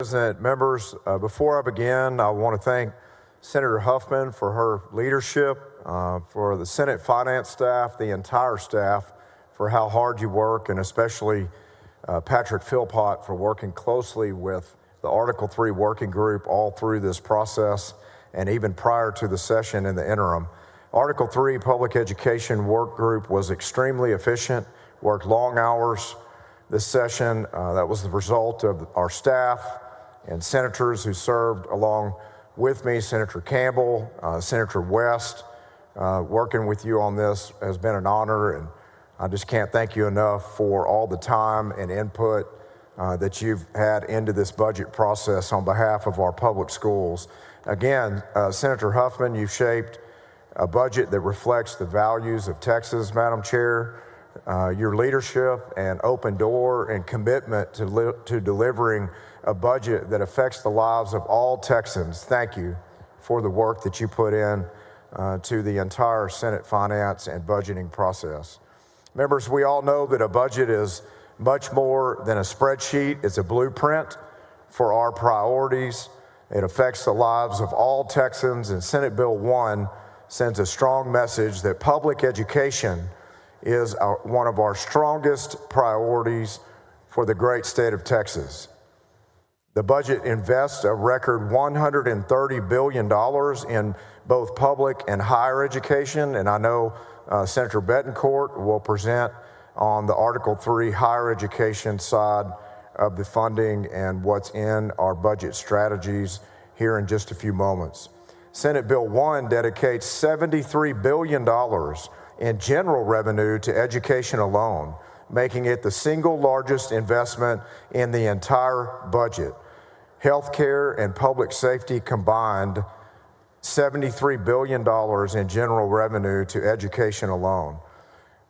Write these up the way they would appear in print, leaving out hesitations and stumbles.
President, members, before I begin, I want to thank Senator Huffman for her leadership, for the Senate finance staff, the entire staff, for how hard you work, and especially Patrick Philpott for working closely with the Article 3 working group all through this process and even prior to the session in the interim. Article 3 Public Education Work Group was extremely efficient, worked long hours this session. That was the result of our staff and senators who served along with me, Senator Campbell, Senator West. Working with you on this has been an honor, and I just can't thank you enough for all the time and input that you've had into this budget process on behalf of our public schools. Again, Senator Huffman, you've shaped a budget that reflects the values of Texas, Madam Chair. Your leadership and open door and commitment to delivering a budget that affects the lives of all Texans. Thank you for the work that you put in to the entire Senate finance and budgeting process. Members, we all know that a budget is much more than a spreadsheet. It's a blueprint for our priorities. It affects the lives of all Texans, and Senate Bill 1 sends a strong message that public education is one of our strongest priorities for the great state of Texas. The budget invests a record $130 billion in both public and higher education, and I know Senator Bettencourt will present on the Article 3 higher education side of the funding and what's in our budget strategies here in just a few moments. Senate Bill 1 dedicates $73 billion in general revenue to education alone, making it the single largest investment in the entire budget. Healthcare and public safety combined, $73 billion in general revenue to education alone.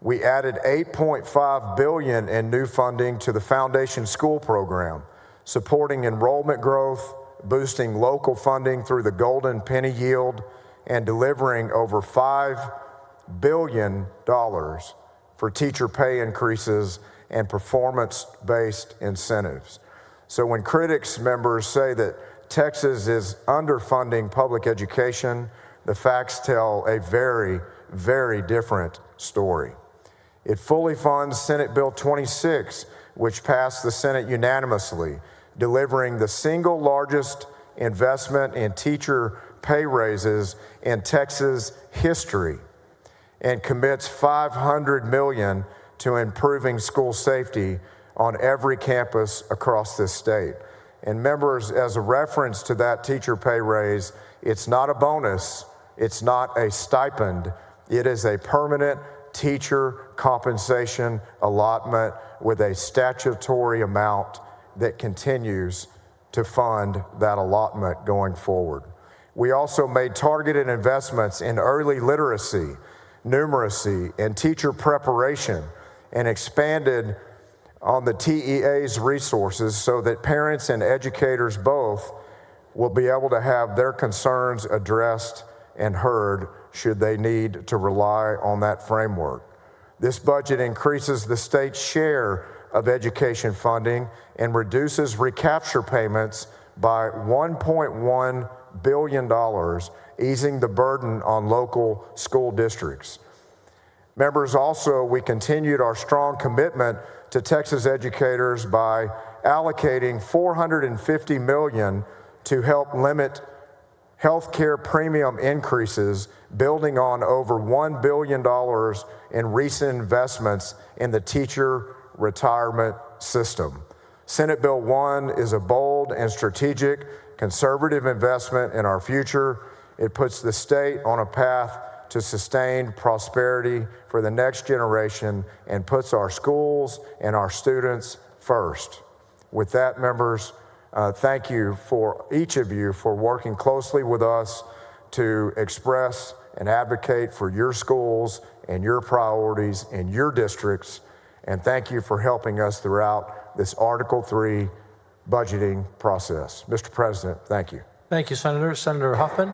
We added $8.5 billion in new funding to the Foundation School Program, supporting enrollment growth, boosting local funding through the Golden Penny Yield, and delivering over $5 billion for teacher pay increases and performance-based incentives. So when critics, members, say that Texas is underfunding public education, the facts tell a very, very different story. It fully funds Senate Bill 26, which passed the Senate unanimously, delivering the single largest investment in teacher pay raises in Texas history, and commits $500 million to improving school safety on every campus across this state. And members, as a reference to that teacher pay raise, it's not a bonus, it's not a stipend, it is a permanent teacher compensation allotment with a statutory amount that continues to fund that allotment going forward. We also made targeted investments in early literacy, numeracy, and teacher preparation, and expanded on the TEA's resources so that parents and educators both will be able to have their concerns addressed and heard should they need to rely on that framework. This budget increases the state's share of education funding and reduces recapture payments by $1.1 billion, easing the burden on local school districts. Members, also, we continued our strong commitment to Texas educators by allocating $450 million to help limit healthcare premium increases, building on over $1 billion in recent investments in the teacher retirement system. Senate Bill 1 is a bold and strategic conservative investment in our future. It puts the state on a path to sustained prosperity for the next generation and puts our schools and our students first. With that, members, thank you for each of you for working closely with us to express and advocate for your schools and your priorities in your districts. And thank you for helping us throughout this Article 3 budgeting process. Mr. President, thank you. Thank you, Senator. Senator Huffman.